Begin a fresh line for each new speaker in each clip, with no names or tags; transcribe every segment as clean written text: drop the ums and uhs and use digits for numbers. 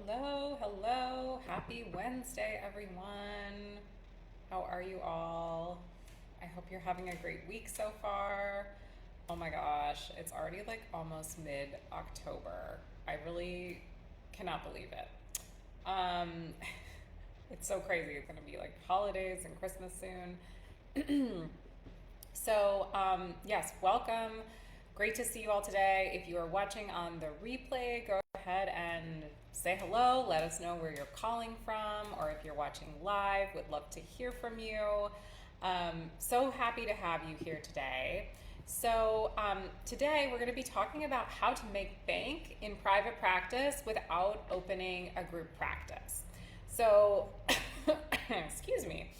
Hello, hello. Happy Wednesday, everyone. How are you all? I hope you're having a great week so far. Oh my gosh, it's already like almost mid October. I really cannot believe it. Um, it's so crazy. It's going to be like holidays and Christmas soon. Yes, welcome. Great to see you all today. If you are watching on the replay, go ahead and say hello. Let us know where you're calling from, or if you're watching live, would love to hear from you. So happy to have you here today. Today we're going to be talking about how to make bank in private practice without opening a group practice. So, excuse me.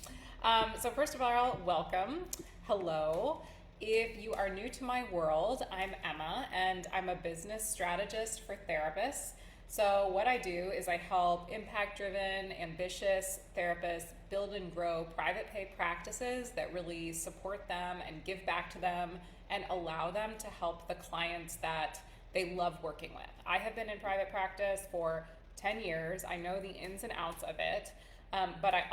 First of all, welcome. Hello. If you are new to my world, I'm Emma and I'm a business strategist for therapists. So what I do is I help impact-driven, ambitious therapists build and grow private pay practices that really support them and give back to them and allow them to help the clients that they love working with. I have been in private practice for 10 years. I know the ins and outs of it. But I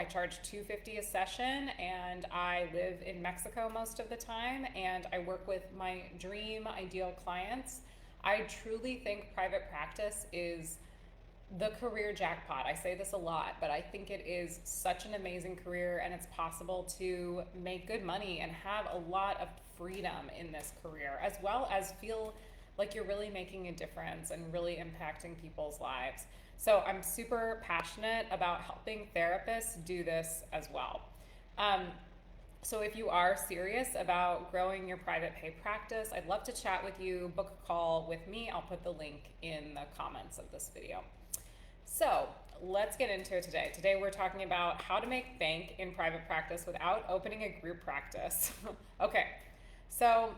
charge $250 a session, and I live in Mexico most of the time, and I work with my dream ideal clients. I truly think private practice is the career jackpot. I say this a lot, but I think it is such an amazing career, and it's possible to make good money and have a lot of freedom in this career, as well as feel like you're really making a difference and really impacting people's lives. So I'm super passionate about helping therapists do this as well. So if you are serious about growing your private pay practice, I'd love to chat with you, book a call with me. I'll put the link in the comments of this video. So let's get into it today. Today we're talking about how to make bank in private practice without opening a group practice. Okay, so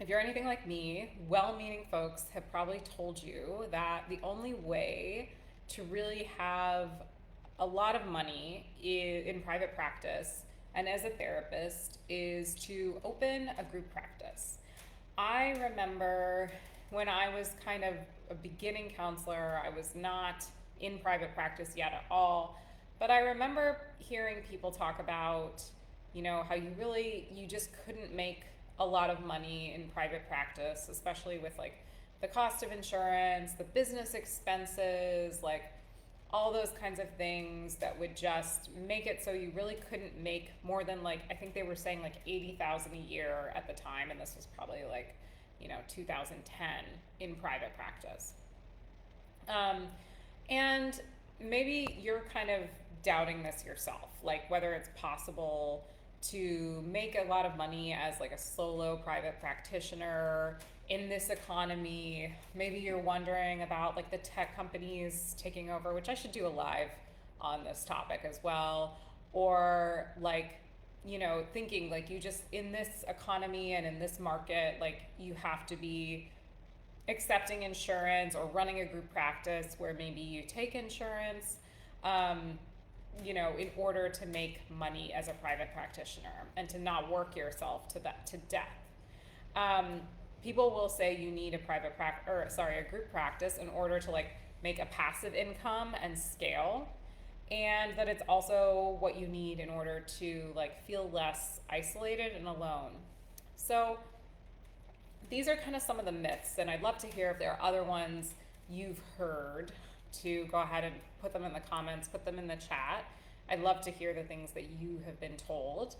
if you're anything like me, well-meaning folks have probably told you that the only way to really have a lot of money in private practice and as a therapist is to open a group practice. I remember when I was kind of a beginning counselor, I was not in private practice yet at all, but I remember hearing people talk about, how you just couldn't make a lot of money in private practice, especially with like the cost of insurance, the business expenses, like all those kinds of things that would just make it so you really couldn't make more than I think they were saying like 80,000 a year at the time, and this was probably 2010 in private practice. And maybe you're kind of doubting this yourself, like whether it's possible to make a lot of money as like a solo private practitioner in this economy. Maybe you're wondering about like the tech companies taking over, which I should do a live on this topic as well. Or thinking like you just in this economy and in this market, like you have to be accepting insurance or running a group practice where maybe you take insurance. In order to make money as a private practitioner and to not work yourself to death. People will say you need a group practice in order to make a passive income and scale, and that it's also what you need in order to feel less isolated and alone. So these are kind of some of the myths, and I'd love to hear if there are other ones you've heard. To go ahead and put them in the comments, put them in the chat. I'd love to hear the things that you have been told.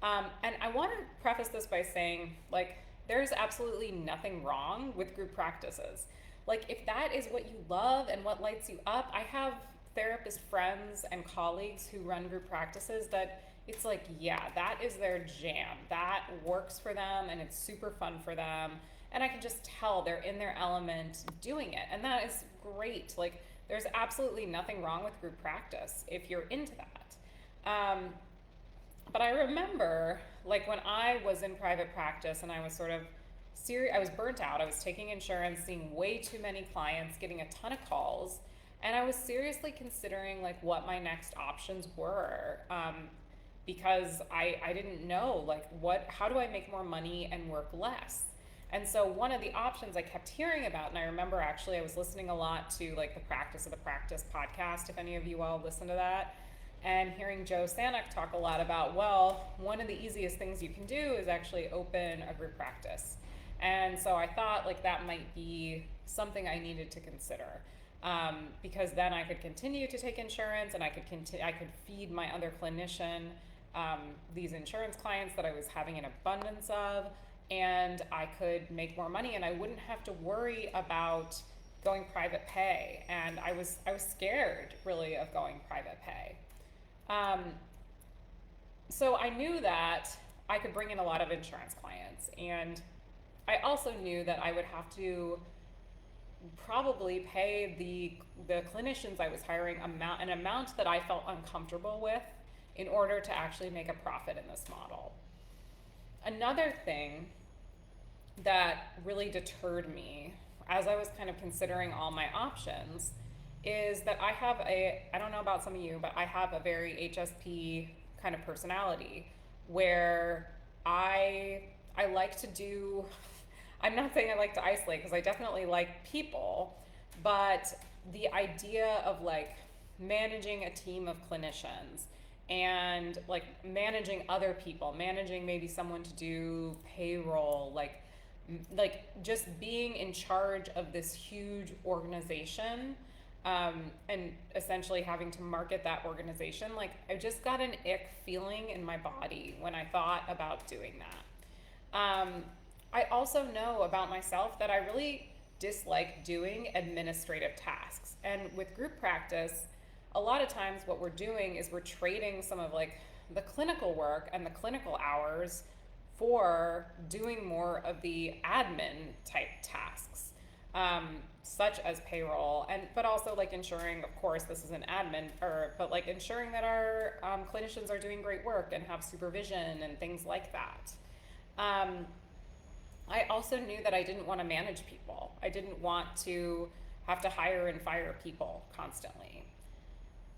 And I want to preface this by saying, there's absolutely nothing wrong with group practices. If that is what you love and what lights you up, I have therapist friends and colleagues who run group practices that it's that is their jam. That works for them and it's super fun for them. And I can just tell they're in their element doing it. And that is great. There's absolutely nothing wrong with group practice if you're into that. But I remember when I was in private practice and I was I was burnt out. I was taking insurance, seeing way too many clients, getting a ton of calls. And I was seriously considering what my next options were. Because I didn't know how do I make more money and work less? And so one of the options I kept hearing about, and I remember actually I was listening a lot to like the Practice of the Practice podcast, if any of you all listen to that, and hearing Joe Sanek talk a lot about, well, one of the easiest things you can do is actually open a group practice. And so I thought like that might be something I needed to consider, because then I could continue to take insurance, and I could feed my other clinician these insurance clients that I was having an abundance of, and I could make more money, and I wouldn't have to worry about going private pay. And I was scared really of going private pay. So I knew that I could bring in a lot of insurance clients, and I also knew that I would have to probably pay the clinicians I was hiring an amount that I felt uncomfortable with in order to actually make a profit in this model. Another thing that really deterred me as I was kind of considering all my options is that I don't know about some of you, but I have a very HSP kind of personality where I like to do, I'm not saying I like to isolate, because I definitely like people, but the idea of like managing a team of clinicians and like managing other people, managing maybe someone to do payroll, like just being in charge of this huge organization, and essentially having to market that organization, like I just got an ick feeling in my body when I thought about doing that. I also know about myself that I really dislike doing administrative tasks, and with group practice, a lot of times what we're doing is we're trading some of like the clinical work and the clinical hours for doing more of the admin type tasks, such as payroll, but also like ensuring, of course, this is an admin, but like ensuring that our clinicians are doing great work and have supervision and things like that. I also knew that I didn't want to manage people. I didn't want to have to hire and fire people constantly.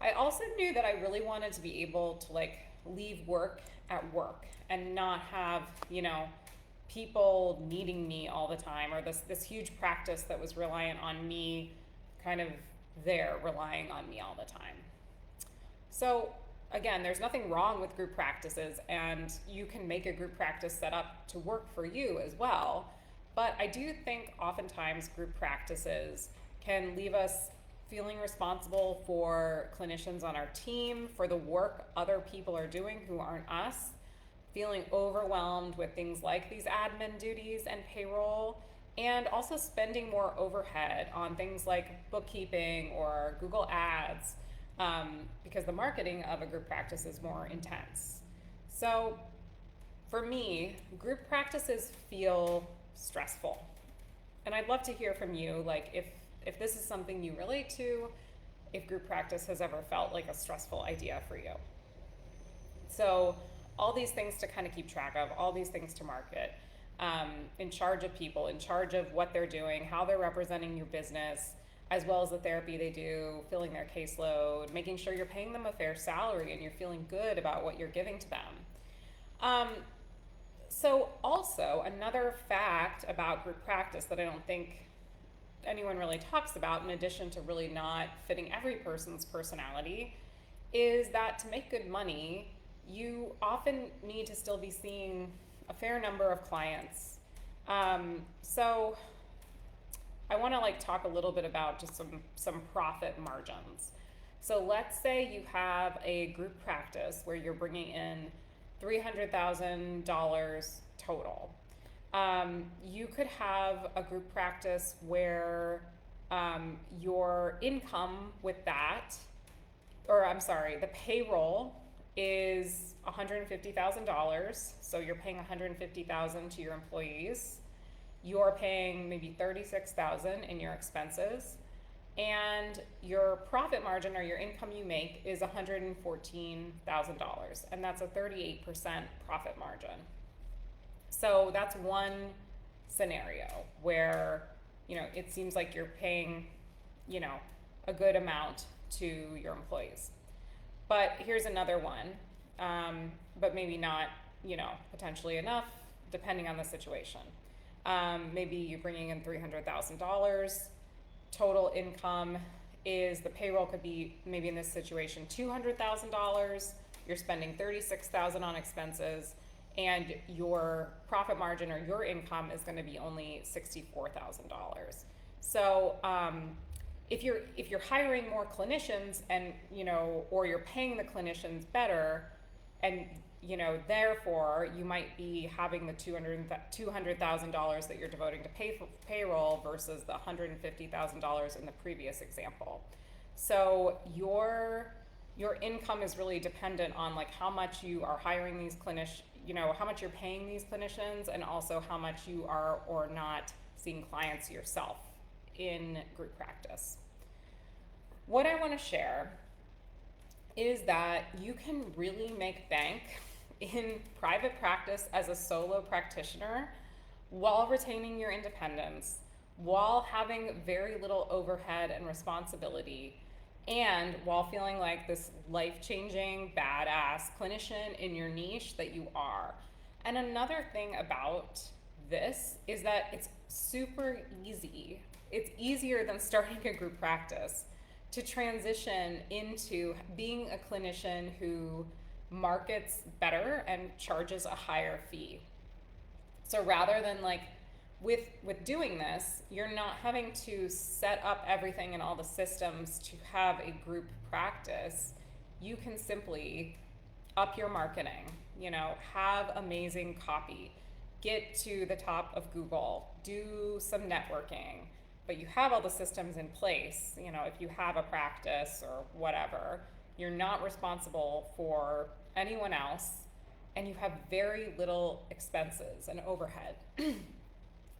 I also knew that I really wanted to be able to like leave work at work and not have, people needing me all the time, or this huge practice that was reliant on me kind of relying on me all the time. So again, there's nothing wrong with group practices, and you can make a group practice set up to work for you as well. But I do think oftentimes group practices can leave us feeling responsible for clinicians on our team, for the work other people are doing who aren't us, feeling overwhelmed with things like these admin duties and payroll, and also spending more overhead on things like bookkeeping or Google Ads, because the marketing of a group practice is more intense. So for me, group practices feel stressful. And I'd love to hear from you, like if this is something you relate to, if group practice has ever felt like a stressful idea for you. So all these things to kind of keep track of, all these things to market, in charge of people, in charge of what they're doing, how they're representing your business, as well as the therapy they do, filling their caseload, making sure you're paying them a fair salary and you're feeling good about what you're giving to them. So also another fact about group practice that I don't think anyone really talks about, in addition to really not fitting every person's personality, is that to make good money, you often need to still be seeing a fair number of clients. So I want to talk a little bit about just some profit margins. So let's say you have a group practice where you're bringing in $300,000 total. You could have a group practice where your income with that, the payroll is $150,000. So you're paying $150,000 to your employees. You're paying maybe $36,000 in your expenses, and your profit margin or your income you make is $114,000, and that's a 38% profit margin. So that's one scenario where, it seems like you're paying, a good amount to your employees. But here's another one, but maybe not, potentially enough, depending on the situation. Maybe you're bringing in $300,000. Total income is, the payroll could be, maybe in this situation, $200,000. You're spending $36,000 on expenses, and your profit margin or your income is going to be only $64,000. So if you're hiring more clinicians, and or you're paying the clinicians better, and therefore you might be having the $200,000 that you're devoting to payroll versus the $150,000 in the previous example. So your income is really dependent on like how much you are hiring these clinicians, how much you're paying these clinicians, and also how much you are or not seeing clients yourself in group practice. What I want to share is that you can really make bank in private practice as a solo practitioner while retaining your independence, while having very little overhead and responsibility, and while feeling like this life-changing, badass clinician in your niche that you are. And another thing about this is that it's super easy. It's easier than starting a group practice to transition into being a clinician who markets better and charges a higher fee. So rather than like with doing this, you're not having to set up everything and all the systems to have a group practice. You can simply up your marketing, have amazing copy, get to the top of Google, do some networking, but you have all the systems in place. If you have a practice or whatever, you're not responsible for anyone else, and you have very little expenses and overhead,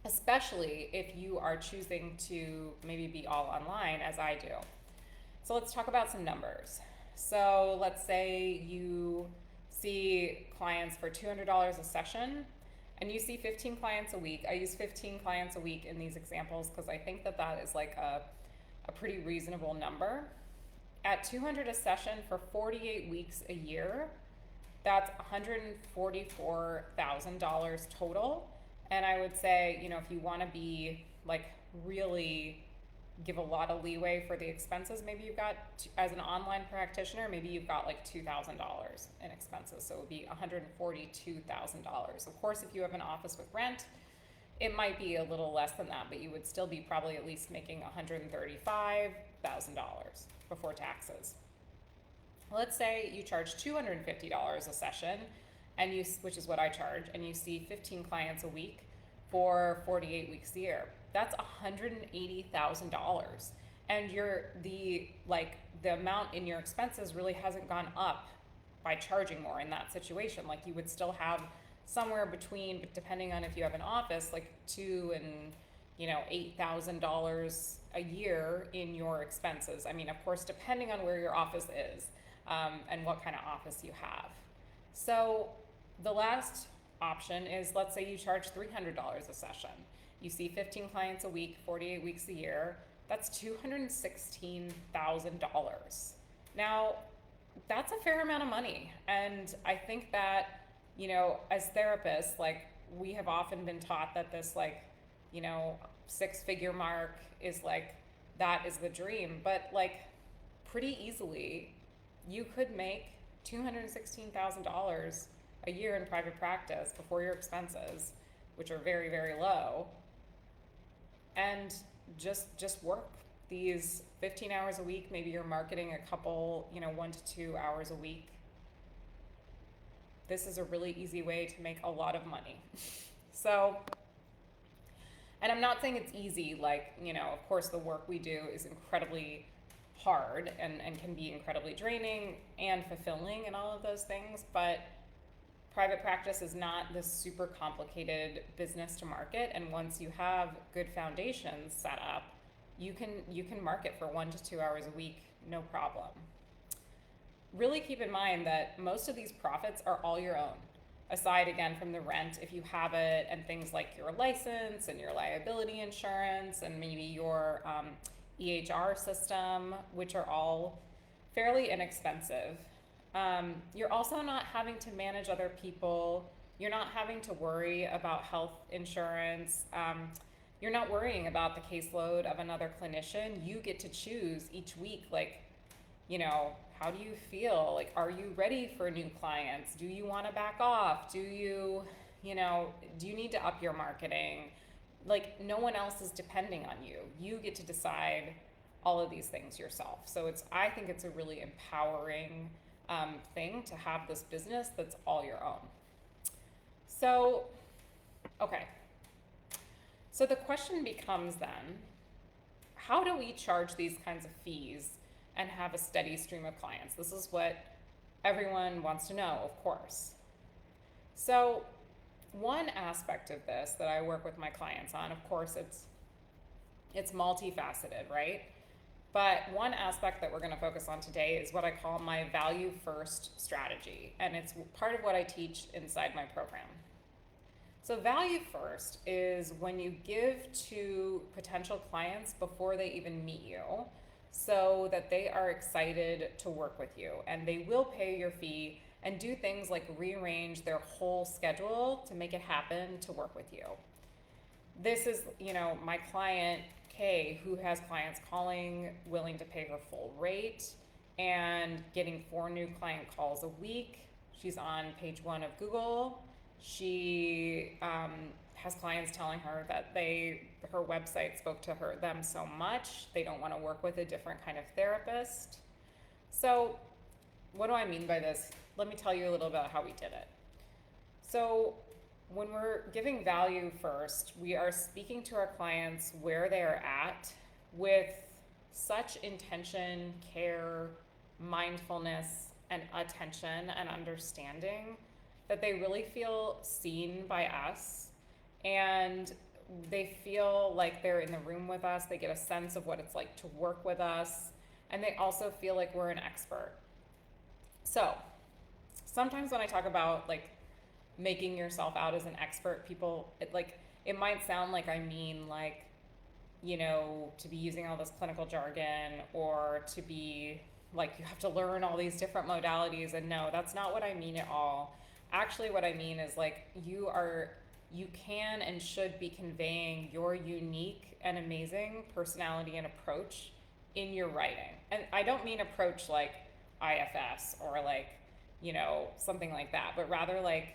especially if you are choosing to maybe be all online as I do. So let's talk about some numbers. So let's say you see clients for $200 a session, and you see 15 clients a week. I use 15 clients a week in these examples because I think that is like a pretty reasonable number. At $200 a session for 48 weeks a year, that's $144,000 total. And I would say, if you want to be like really give a lot of leeway for the expenses, maybe you've got, as an online practitioner, maybe you've got like $2,000 in expenses. So it would be $142,000. Of course, if you have an office with rent, it might be a little less than that, but you would still be probably at least making $135,000 before taxes. Let's say you charge $250 a session, which is what I charge, and you see 15 clients a week for 48 weeks a year. That's $180,000, and the amount in your expenses really hasn't gone up by charging more in that situation. Like, you would still have somewhere between, depending on if you have an office, like $2,000 and $8,000 a year in your expenses. I mean, of course, depending on where your office is and what kind of office you have. So the last option is, let's say you charge $300 a session. You see 15 clients a week, 48 weeks a year. That's $216,000. Now, that's a fair amount of money. And I think that, as therapists, like, we have often been taught that this, six-figure mark is that is the dream. But pretty easily, you could make $216,000 a year in private practice before your expenses, which are very, very low, and just work these 15 hours a week. Maybe you're marketing a couple, 1 to 2 hours a week. This is a really easy way to make a lot of money. So, and I'm not saying it's easy, of course the work we do is incredibly hard and can be incredibly draining and fulfilling and all of those things, but private practice is not this super complicated business to market, and once you have good foundations set up, you can market for 1 to 2 hours a week, no problem. Really keep in mind that most of these profits are all your own, aside again from the rent if you have it, and things like your license and your liability insurance and maybe your EHR system, which are all fairly inexpensive. You're also not having to manage other people. You're not having to worry about health insurance. You're not worrying about the caseload of another clinician. You get to choose each week, like, how do you feel? Like, are you ready for new clients? Do you want to back off? Do you need to up your marketing? Like, no one else is depending on you. You get to decide all of these things yourself. So I think it's a really empowering thing to have this business that's all your own. So, okay. So the question becomes then, how do we charge these kinds of fees and have a steady stream of clients? This is what everyone wants to know, of course. So one aspect of this that I work with my clients on, of course, it's multifaceted, right? But one aspect that we're going to focus on today is what I call my value first strategy. And it's part of what I teach inside my program. So value first is when you give to potential clients before they even meet you, so that they are excited to work with you, and they will pay your fee and do things like rearrange their whole schedule to make it happen to work with you. This is, my client Kay, who has clients calling, willing to pay her full rate, and getting 4 new client calls a week. She's on page 1 of Google. She has clients telling her that her website spoke to them so much, they don't want to work with a different kind of therapist. So what do I mean by this? Let me tell you a little about how we did it. So when we're giving value first, we are speaking to our clients where they're at with such intention, care, mindfulness, and attention and understanding that they really feel seen by us, and they feel like they're in the room with us. They get a sense of what it's like to work with us, and they also feel like we're an expert. So sometimes when I talk about like making yourself out as an expert, it might sound like I mean like, to be using all this clinical jargon, or to be like you have to learn all these different modalities. And no, that's not what I mean at all. Actually, what I mean is like you can and should be conveying your unique and amazing personality and approach in your writing. And I don't mean approach like IFS or like, something like that, but rather like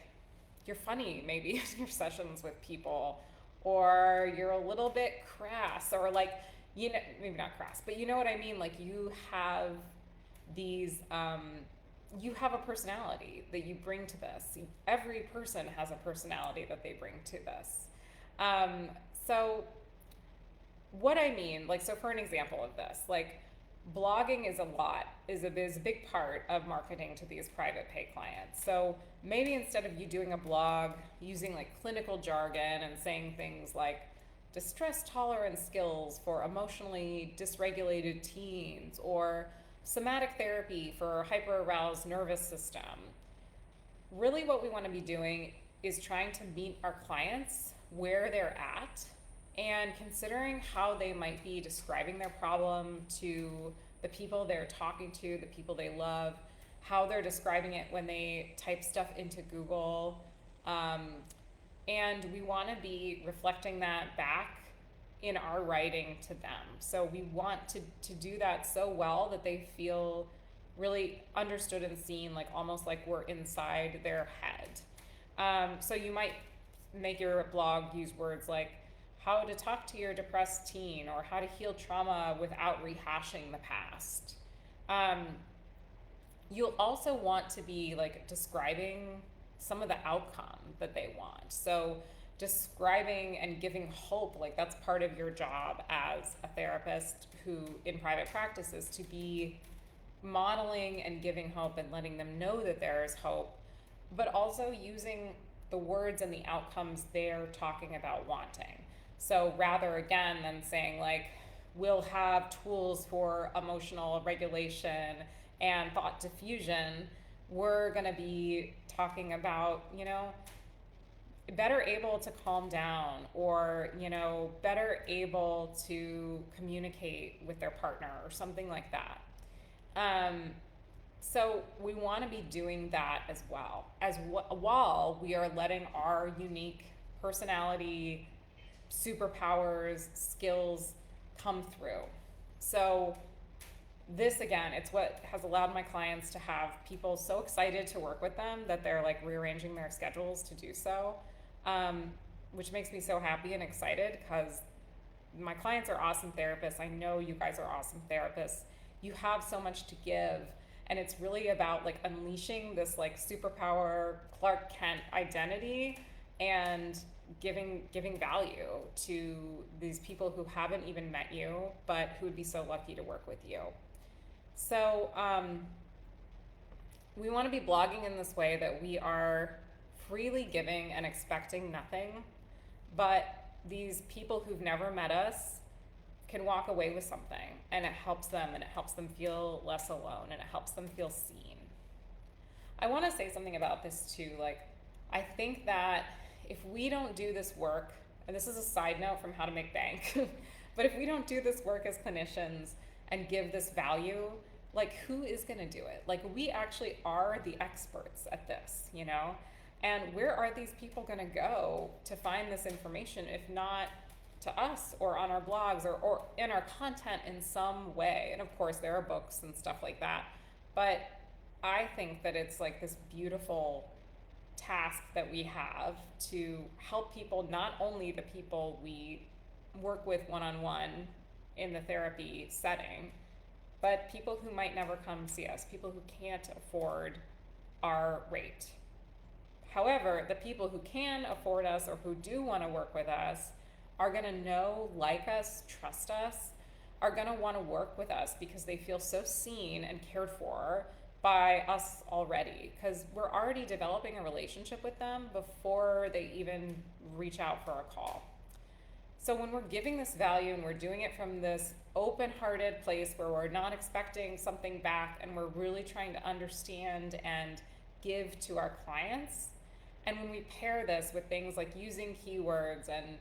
you're funny maybe in your sessions with people, or you're a little bit crass, or like, maybe not crass, but you know what I mean? Like you have these, you have a personality that you bring to this. Every person has a personality that they bring to this. So what I mean, like, so for an example of this, like blogging is a big part of marketing to these private pay clients. So maybe instead of you doing a blog using like clinical jargon and saying things like distress tolerance skills for emotionally dysregulated teens, or somatic therapy for hyper-aroused nervous system. Really what we want to be doing is trying to meet our clients where they're at and considering how they might be describing their problem to the people they're talking to, the people they love, how they're describing it when they type stuff into Google. And we want to be reflecting that back in our writing to them. So we want to do that so well that they feel really understood and seen, like almost like we're inside their head. So you might make your blog use words like how to talk to your depressed teen, or how to heal trauma without rehashing the past. You'll also want to be like describing some of the outcome that they want. So describing and giving hope, like that's part of your job as a therapist who in private practice is to be modeling and giving hope and letting them know that there is hope, but also using the words and the outcomes they're talking about wanting. So rather again than saying like, we'll have tools for emotional regulation and thought diffusion, we're gonna be talking about, better able to calm down, or, better able to communicate with their partner or something like that. So we want to be doing that as well, while we are letting our unique personality, superpowers, skills come through. So this again, it's what has allowed my clients to have people so excited to work with them that they're like rearranging their schedules to do so, um, which makes me so happy and excited because my clients are awesome therapists. I know you guys are awesome therapists. You have so much to give, and it's really about like unleashing this like superpower Clark Kent identity and giving value to these people who haven't even met you but who would be so lucky to work with you. So we want to be blogging in this way that we are freely giving and expecting nothing, but these people who've never met us can walk away with something, and it helps them, and it helps them feel less alone, and it helps them feel seen. I want to say something about this too. Like, I think that if we don't do this work, and this is a side note from How to Make Bank, but if we don't do this work as clinicians and give this value, like, who is going to do it? Like, we actually are the experts at this, you know? And where are these people going to go to find this information if not to us or on our blogs or in our content in some way? And of course, there are books and stuff like that. But I think that it's like this beautiful task that we have to help people, not only the people we work with one-on-one in the therapy setting, but people who might never come see us, people who can't afford our rate. However, the people who can afford us or who do want to work with us are going to know, like us, trust us, are going to want to work with us because they feel so seen and cared for by us already, because we're already developing a relationship with them before they even reach out for a call. So when we're giving this value and we're doing it from this open-hearted place where we're not expecting something back and we're really trying to understand and give to our clients, and when we pair this with things like using keywords and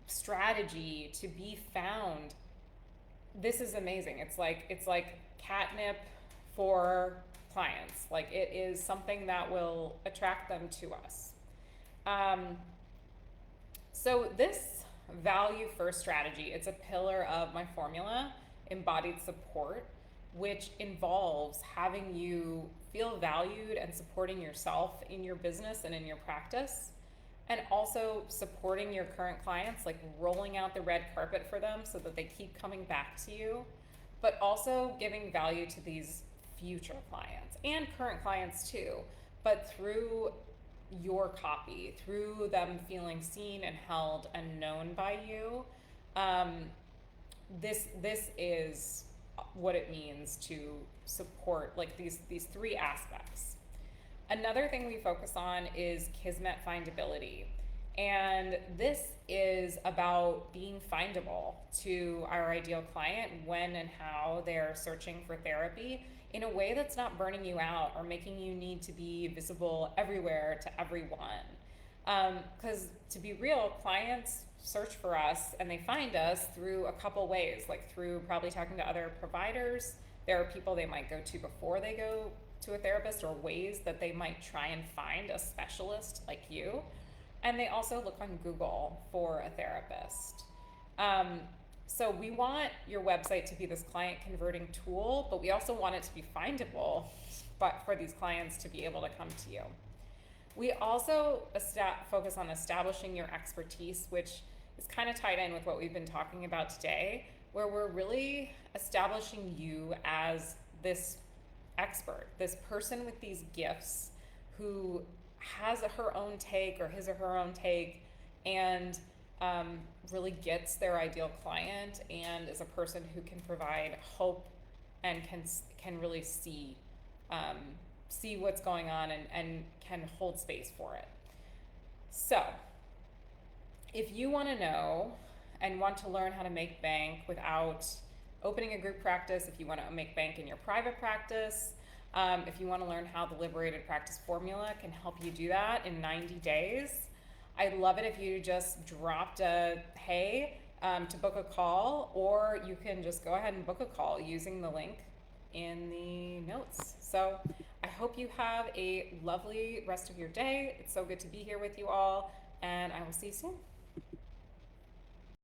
strategy to be found, this is amazing. It's like catnip for clients. Like, it is something that will attract them to us. So this value first strategy, it's a pillar of my formula, embodied support, which involves having you feel valued and supporting yourself in your business and in your practice, and also supporting your current clients, like rolling out the red carpet for them so that they keep coming back to you, but also giving value to these future clients and current clients too, but through your copy, through them feeling seen and held and known by you. This is what it means to support like these three aspects. Another thing we focus on is Kismet findability. And this is about being findable to our ideal client when and how they're searching for therapy in a way that's not burning you out or making you need to be visible everywhere to everyone. Because to be real, clients search for us and they find us through a couple ways, like through probably talking to other providers. There are people they might go to before they go to a therapist, or ways that they might try and find a specialist like you. And they also look on Google for a therapist. So we want your website to be this client converting tool, but we also want it to be findable, but for these clients to be able to come to you. We also focus on establishing your expertise, which is kind of tied in with what we've been talking about today, where we're really establishing you as this expert, this person with these gifts who has her own take or his or her own take, and really gets their ideal client, and is a person who can provide hope and can really see what's going on and can hold space for it. So if you want to know and want to learn how to make bank without opening a group practice, if you want to make bank in your private practice, if you want to learn how the Liberated Practice Formula can help you do that in 90 days, I'd love it if you just dropped a hey to book a call, or you can just go ahead and book a call using the link in the notes. So I hope you have a lovely rest of your day. It's so good to be here with you all, and I will see you soon.